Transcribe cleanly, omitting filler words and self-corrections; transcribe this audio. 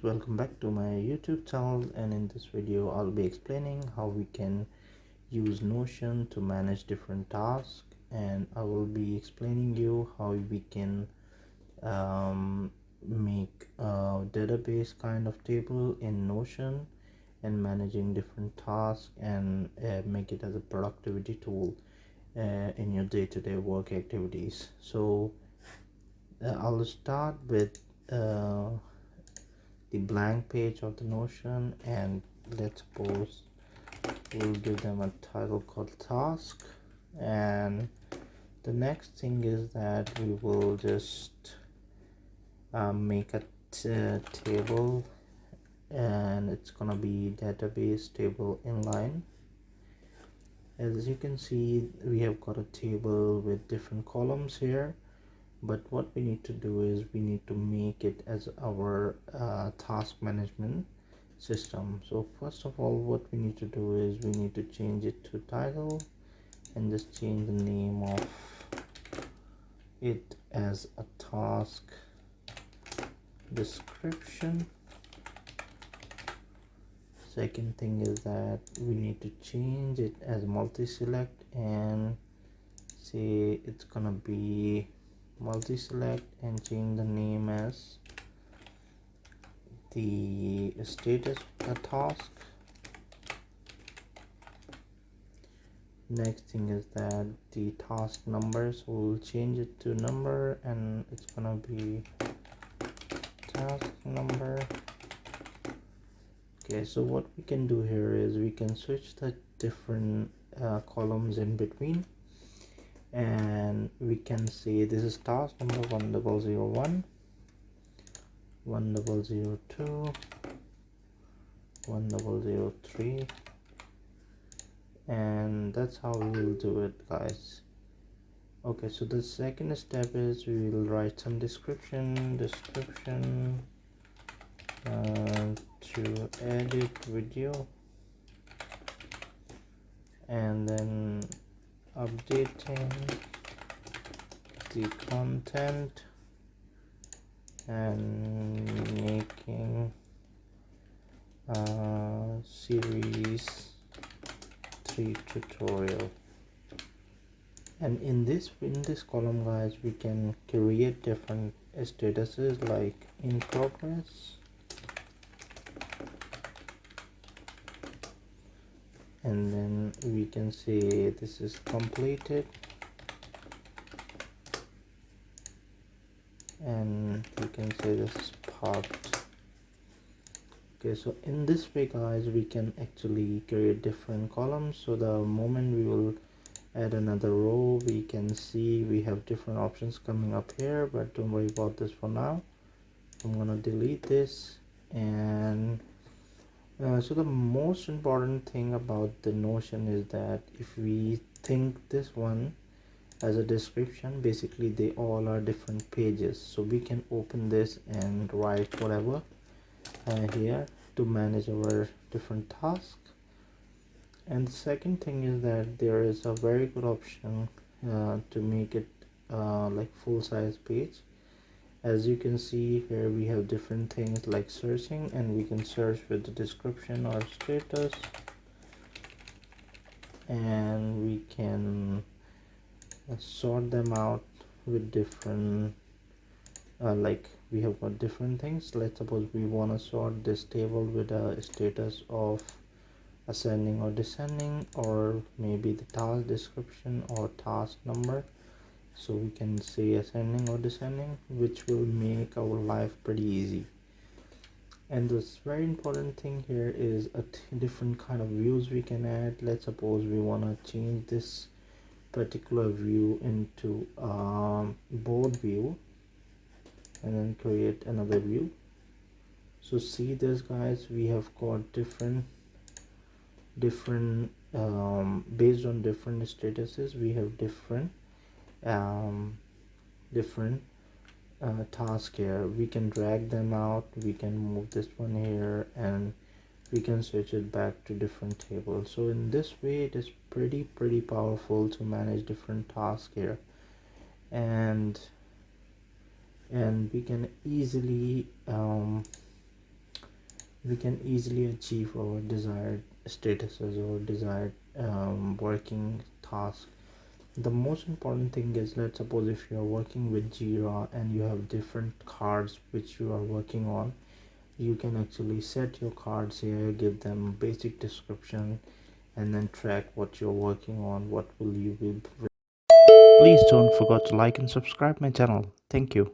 welcome back to my YouTube channel, and in this video I'll be explaining how we can use Notion to manage different tasks, and I will be explaining you how we can make a database kind of table in Notion and managing different tasks and make it as a productivity tool in your day-to-day work activities. So I'll start with the blank page of the Notion, and let's suppose we'll give them a title called task. And the next thing is that we will just make a table, and it's gonna be database table inline. As you can see, we have got a table with different columns here, but what we need to do is we need to make it as our task management system. So first of all, what we need to do is we need to change it to title and just change the name of it as a task description. Second thing is that we need to change it as multi-select and say it's gonna be multi-select, and change the name as the status of the task. Next thing is that the task numbers, will change it to number, and it's gonna be task number. Okay, so what we can do here is we can switch the different columns in between, and we can say this is task number 1001, 1002, 1003, and that's how we will do it, guys. Okay, so the second step is we will write some description to edit video, and then updating the content and making series 3 tutorial. And in this column, guys, we can create different statuses like in progress, and then we can say this is completed, and we can say this is parked. Okay, so in this way, guys, we can actually create different columns. So the moment we will add another row, we can see we have different options coming up here, but don't worry about this for now. I'm gonna delete this. And so the most important thing about the Notion is that if we think this one as a description, basically they all are different pages, so we can open this and write whatever here to manage our different tasks. And the second thing is that there is a very good option to make it like full-size page. As you can see here, we have different things like searching, and we can search with the description or status, and we can sort them out with different like we have got different things. Let's suppose we want to sort this table with a status of ascending or descending, or maybe the task description or task number. So we can say ascending or descending, which will make our life pretty easy. And this very important thing here is a different kind of views we can add. Let's suppose we want to change this particular view into board view, and then create another view. So see this, guys, we have got different based on different statuses, we have different tasks here. We can drag them out, we can move this one here, and we can switch it back to different tables. So in this way, it is pretty powerful to manage different tasks here, and we can easily we can easily achieve our desired statuses or desired working task. The most important thing is, let's suppose if you are working with Jira and you have different cards which you are working on, you can actually set your cards here, give them basic description, and then track what you're working on, what will you be. Please don't forget to like and subscribe my channel. Thank you.